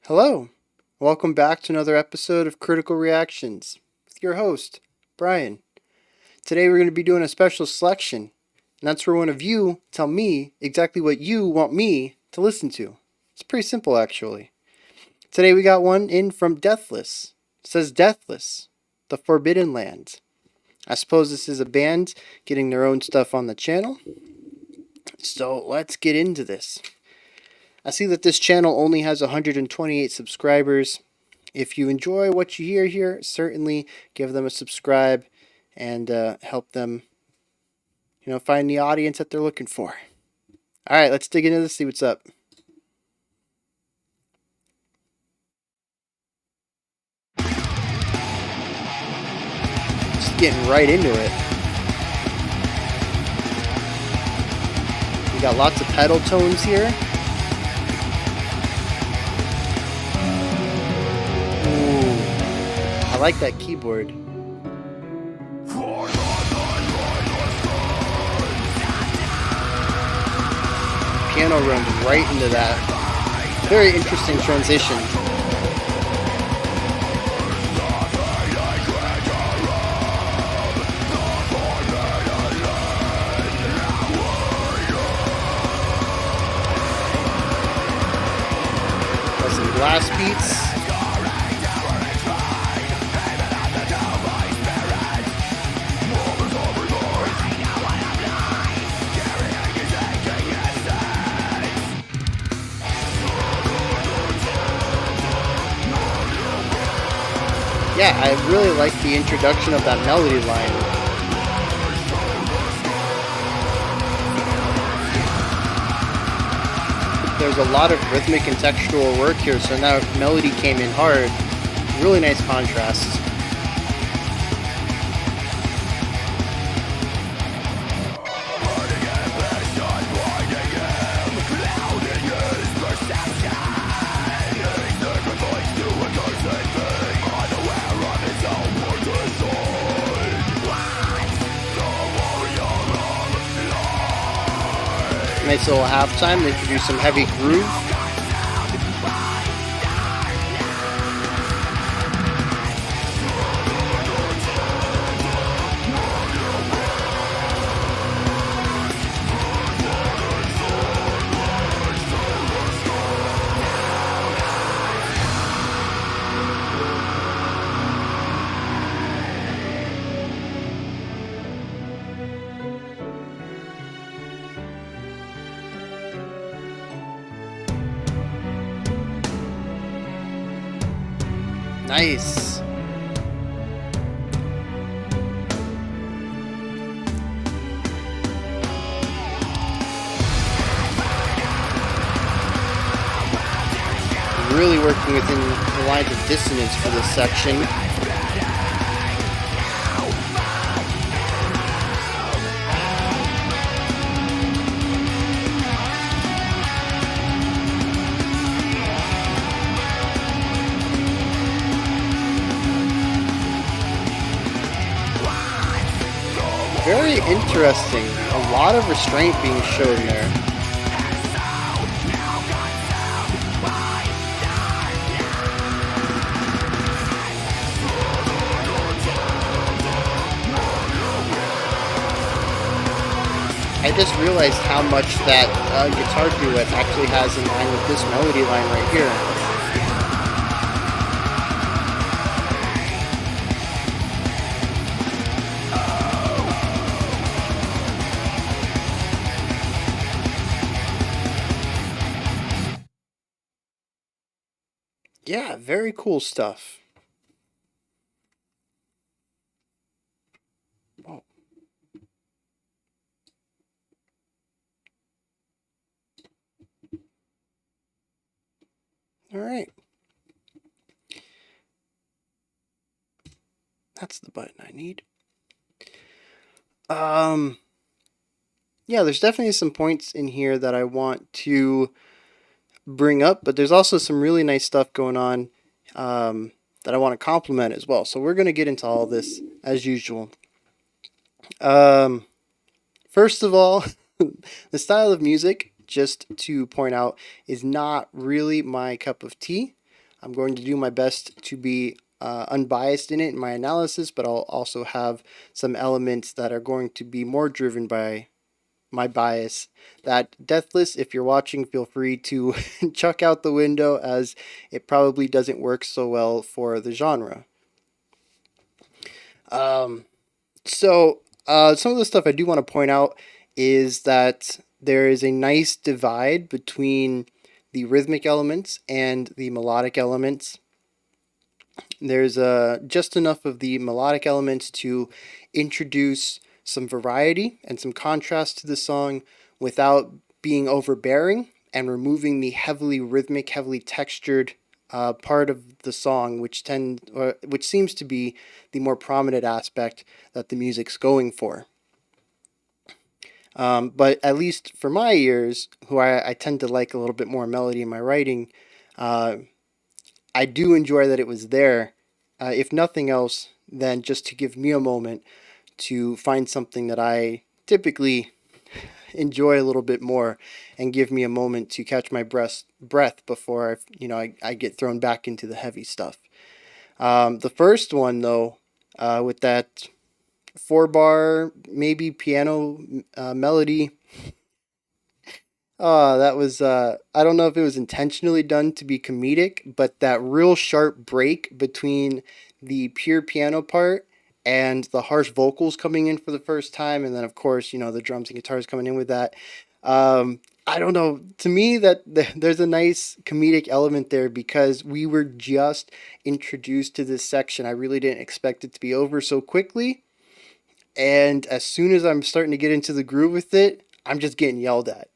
Hello, welcome back to another episode of Critical Reactions with your host, Bryan. Today we're going to be doing a special selection, and that's where one of you tell me exactly what you want me to listen to. It's pretty simple, actually. Today we got one in from Deathless. It says Deathless, the Forbidden Land. I suppose this is a band getting their own stuff on the channel. So let's get into this. I see that this channel only has 128 subscribers. If you enjoy what you hear here, certainly give them a subscribe and help them, find the audience that they're looking for. All right, let's dig into this, see what's up. Just getting right into it. We got lots of pedal tones here. Ooh, I like that keyboard. Piano runs right into that. Very interesting transition. Got some blast beats. Yeah, I really like the introduction of that melody line. There's a lot of rhythmic and textual work here, so now melody came in hard. Really nice contrast. Nice little halftime. They introduce some heavy groove. Nice. Really working within the lines of dissonance for this section. Very interesting. A lot of restraint being shown there. I just realized how much that guitar duet actually has in line with this melody line right here. Yeah, very cool stuff. Whoa. All right. That's the button I need. Yeah, there's definitely some points in here that I want to bring up, but there's also some really nice stuff going on that I want to compliment as well. So we're going to get into all this as usual. First of all, the style of music, just to point out, is not really my cup of tea. I'm going to do my best to be unbiased in it in my analysis, but I'll also have some elements that are going to be more driven by my bias. That Deathless, if you're watching, feel free to chuck out the window, as it probably doesn't work so well for the genre. Um, some of the stuff I do want to point out is that there is a nice divide between the rhythmic elements and the melodic elements. There's just enough of the melodic elements to introduce some variety and some contrast to the song without being overbearing, and removing the heavily rhythmic, heavily textured part of the song, which seems to be the more prominent aspect that the music's going for. But at least for my ears, who I tend to like a little bit more melody in my writing, uh, I do enjoy that it was there, if nothing else, than just to give me a moment to find something that I typically enjoy a little bit more, and give me a moment to catch my breath before I get thrown back into the heavy stuff. The first one, though, with that 4 bar maybe piano melody. That was, I don't know if it was intentionally done to be comedic, but that real sharp break between the pure piano part and the harsh vocals coming in for the first time, and then, of course, the drums and guitars coming in with that. I don't know. To me, there's a nice comedic element there, because we were just introduced to this section. I really didn't expect it to be over so quickly. And as soon as I'm starting to get into the groove with it, I'm just getting yelled at.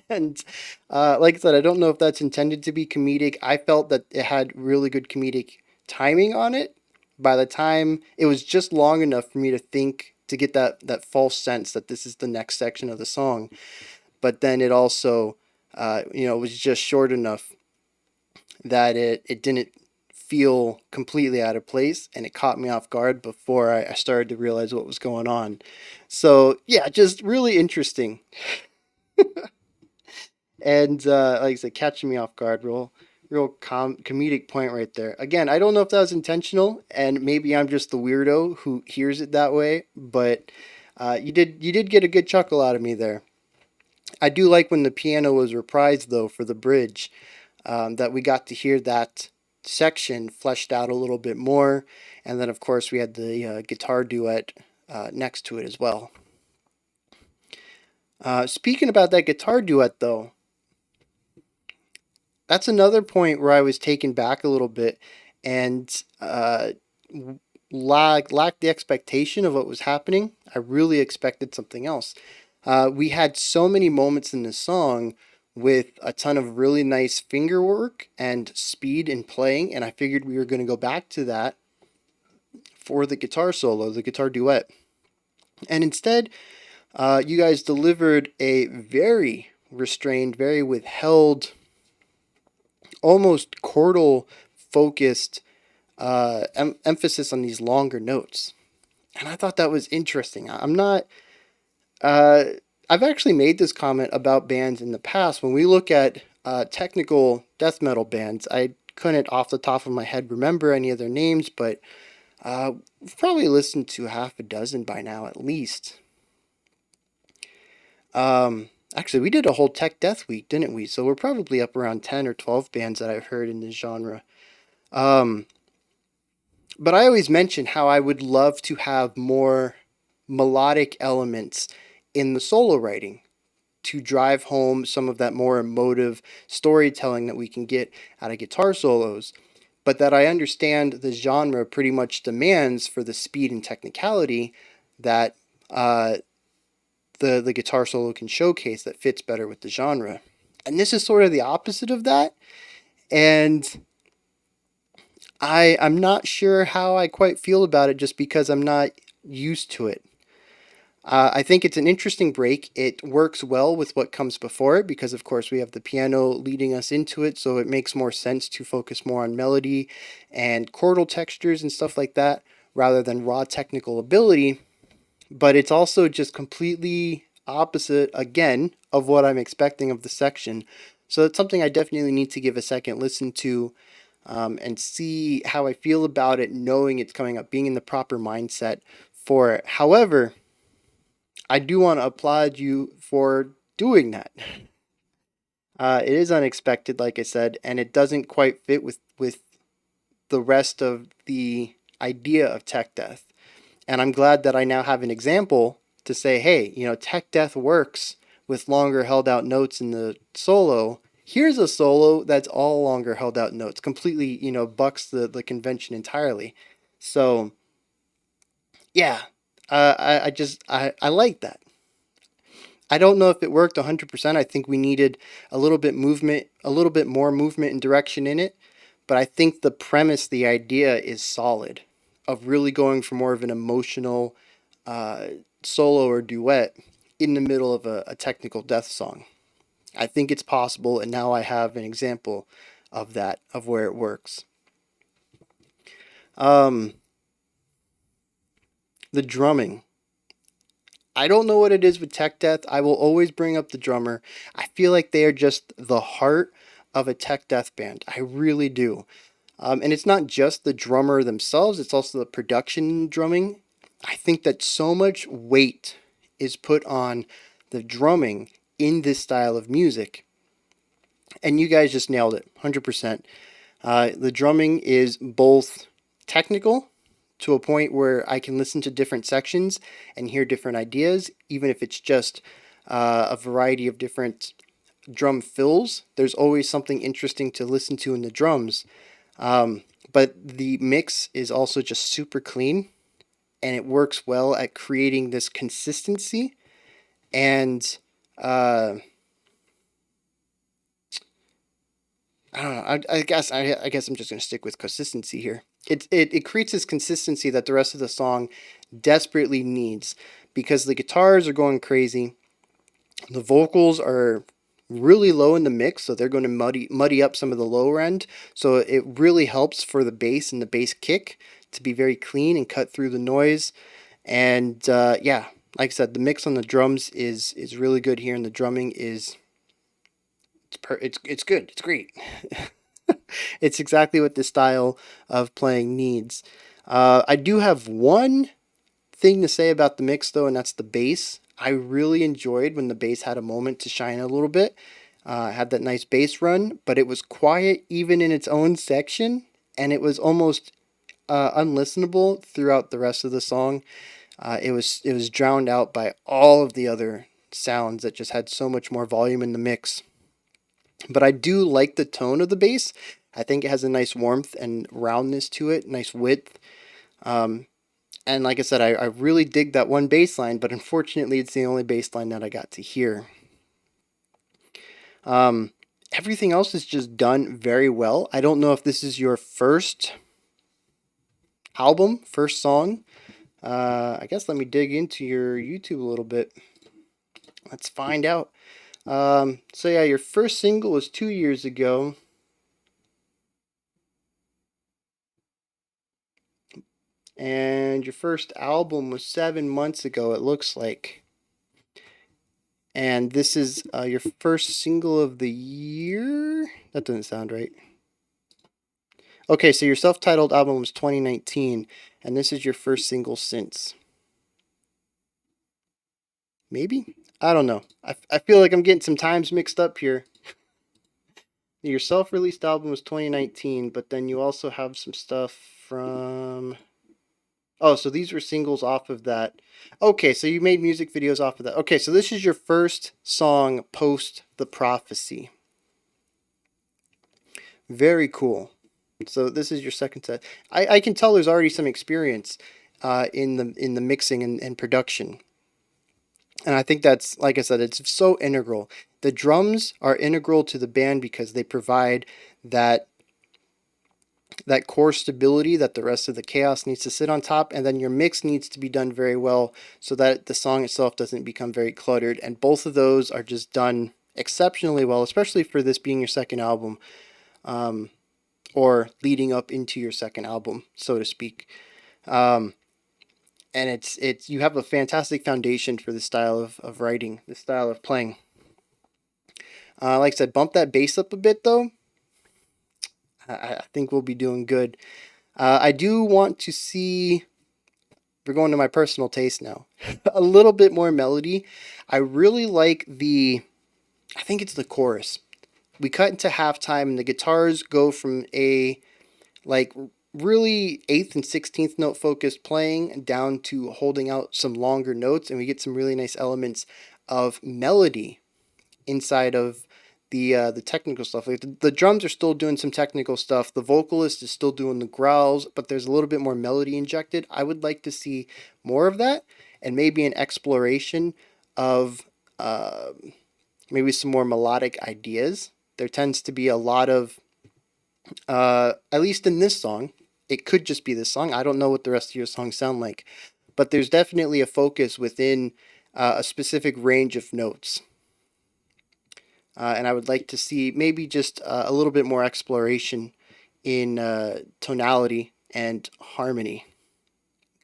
And like I said, I don't know if that's intended to be comedic. I felt that it had really good comedic timing on it. By the time it was just long enough for me to think, to get that false sense that this is the next section of the song. But then it also, was just short enough that it didn't feel completely out of place, and it caught me off guard before I started to realize what was going on. So yeah, just really interesting. And like I said, catching me off guard, real comedic point right there. Again, I don't know if that was intentional, and maybe I'm just the weirdo who hears it that way, but you did get a good chuckle out of me there. I do like when the piano was reprised, though, for the bridge, that we got to hear that section fleshed out a little bit more. And then, of course, we had the guitar duet next to it as well. Speaking about that guitar duet, though, that's another point where I was taken back a little bit, and lacked the expectation of what was happening. I really expected something else. We had so many moments in the song with a ton of really nice finger work and speed in playing, and I figured we were going to go back to that for the guitar solo, the guitar duet. And instead, you guys delivered a very restrained, very withheld, almost chordal focused emphasis on these longer notes. And I thought that was interesting. I'm not. I've actually made this comment about bands in the past. When we look at technical death metal bands, I couldn't off the top of my head remember any of their names, but we've probably listened to half a dozen by now at least. Actually, we did a whole Tech Death Week, didn't we? So we're probably up around 10 or 12 bands that I've heard in this genre. Um, but I always mention how I would love to have more melodic elements in the solo writing to drive home some of that more emotive storytelling that we can get out of guitar solos. But that I understand the genre pretty much demands for the speed and technicality that the guitar solo can showcase, that fits better with the genre. And this is sort of the opposite of that. And I'm not sure how I quite feel about it, just because I'm not used to it. I think it's an interesting break. It works well with what comes before it, because, of course, we have the piano leading us into it, so it makes more sense to focus more on melody and chordal textures and stuff like that, rather than raw technical ability. But it's also just completely opposite, again, of what I'm expecting of the section. So it's something I definitely need to give a second listen to, and see how I feel about it, knowing it's coming up, being in the proper mindset for it. However, I do want to applaud you for doing that. It is unexpected, like I said, and it doesn't quite fit with the rest of the idea of tech death. And I'm glad that I now have an example to say, hey, tech death works with longer held out notes in the solo. Here's a solo that's all longer held out notes, completely, bucks the convention entirely. So, yeah, I like that. I don't know if it worked 100%. I think we needed a little bit movement, a little bit more movement and direction in it. But I think the premise, the idea is solid of really going for more of an emotional uh, solo or duet in the middle of a technical death song. I think it's possible, and now I have an example of that, of where it works. Um, the drumming. I don't know what it is with tech death. I will always bring up the drummer. I feel like they are just the heart of a tech death band. I really do. And it's not just the drummer themselves, it's also the production drumming. I think that so much weight is put on the drumming in this style of music. And you guys just nailed it, 100%. The drumming is both technical to a point where I can listen to different sections and hear different ideas, even if it's just a variety of different drum fills. There's always something interesting to listen to in the drums. But the mix is also just super clean, and it works well at creating this consistency. And I don't know. I guess I'm just gonna stick with consistency here. It creates this consistency that the rest of the song desperately needs, because the guitars are going crazy, the vocals are really low in the mix, so they're going to muddy up some of the lower end. So it really helps for the bass and the bass kick to be very clean and cut through the noise. And yeah, like I said, the mix on the drums is really good here, and the drumming is it's good. It's great. It's exactly what this style of playing needs. I do have one thing to say about the mix, though, and that's the bass. I really enjoyed when the bass had a moment to shine a little bit. Had that nice bass run, but it was quiet even in its own section, and it was almost unlistenable throughout the rest of the song. It was drowned out by all of the other sounds that just had so much more volume in the mix. But I do like the tone of the bass. I think it has a nice warmth and roundness to it, nice width. Um, and like I said, I really dig that one bass line, but unfortunately, it's the only bass line that I got to hear. Um, Everything else is just done very well. I don't know if this is your first album, first song. I guess let me dig into your YouTube a little bit. Let's find out. So yeah, your first single was 2 years ago. And your first album was 7 months ago, it looks like. And this is your first single of the year? That doesn't sound right. Okay, so your self titled album was 2019, and this is your first single since. Maybe? I don't know. I feel like I'm getting some times mixed up here. Your self released album was 2019, but then you also have some stuff from. Oh, so these were singles off of that. Okay, so you made music videos off of that. Okay, so this is your first song post The Prophecy. Very cool. So this is your second set. I can tell there's already some experience in the mixing and production. And I think that's, like I said, it's so integral. The drums are integral to the band because they provide that core stability that the rest of the chaos needs to sit on top, and then your mix needs to be done very well so that the song itself doesn't become very cluttered. And both of those are just done exceptionally well, especially for this being your second album, or leading up into your second album, so to speak. Um, and it's you have a fantastic foundation for this style of writing, this style of playing. Like I said, bump that bass up a bit though. I think we'll be doing good. I do want to see, we're going to my personal taste now, a little bit more melody. I really like I think it's the chorus. We cut into halftime and the guitars go from a like really 8th and 16th note focused playing down to holding out some longer notes, and we get some really nice elements of melody inside of the technical stuff. Like the drums are still doing some technical stuff. The vocalist is still doing the growls, but there's a little bit more melody injected. I would like to see more of that, and maybe an exploration of maybe some more melodic ideas. There tends to be a lot of, at least in this song, it could just be this song. I don't know what the rest of your songs sound like, but there's definitely a focus within a specific range of notes. And I would like to see maybe just a little bit more exploration in tonality and harmony,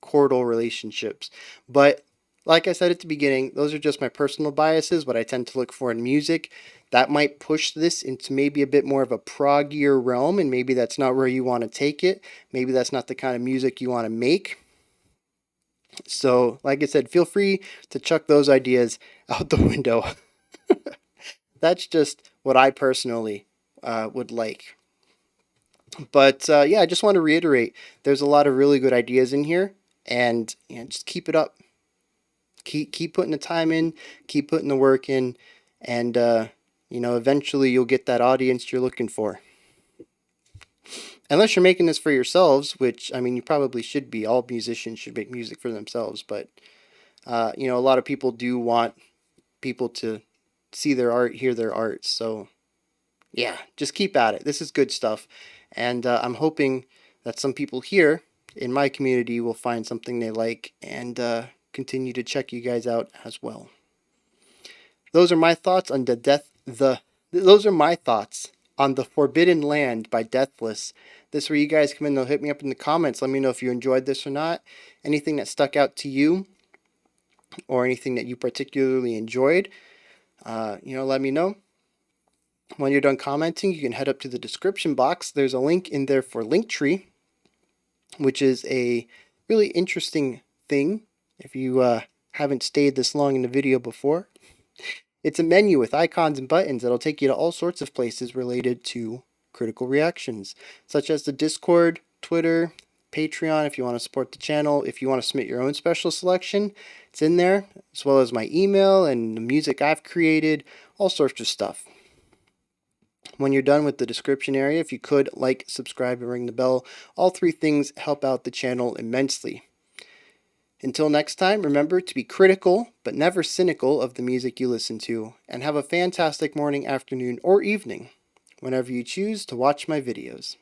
chordal relationships. But like I said at the beginning, those are just my personal biases, what I tend to look for in music. That might push this into maybe a bit more of a proggier realm, and maybe that's not where you want to take it. Maybe that's not the kind of music you want to make. So, like I said, feel free to chuck those ideas out the window. That's just what I personally would like. But yeah, I just want to reiterate, there's a lot of really good ideas in here, and just keep it up. Keep putting the time in, keep putting the work in, and eventually you'll get that audience you're looking for. Unless you're making this for yourselves, which I mean you probably should be. All musicians should make music for themselves, but a lot of people do want people to see their art, hear their art. So yeah, just keep at it. This is good stuff, and I'm hoping that some people here in my community will find something they like and continue to check you guys out as well. Those are my thoughts on those are my thoughts on The Forbidden Land by Deathless. This is where you guys come in, they'll hit me up in the comments. Let me know if you enjoyed this or not. Anything that stuck out to you or anything that you particularly enjoyed, let me know. When you're done commenting, you can head up to the description box. There's a link in there for Linktree, which is a really interesting thing if you haven't stayed this long in the video before. It's a menu with icons and buttons that'll take you to all sorts of places related to critical reactions, such as the Discord, Twitter, Patreon if you want to support the channel. If you want to submit your own special selection, it's in there, as well as my email and the music I've created, all sorts of stuff. When you're done with the description area, if you could like, subscribe, and ring the bell, all three things help out the channel immensely. Until next time, remember to be critical, but never cynical of the music you listen to, and have a fantastic morning, afternoon, or evening, whenever you choose to watch my videos.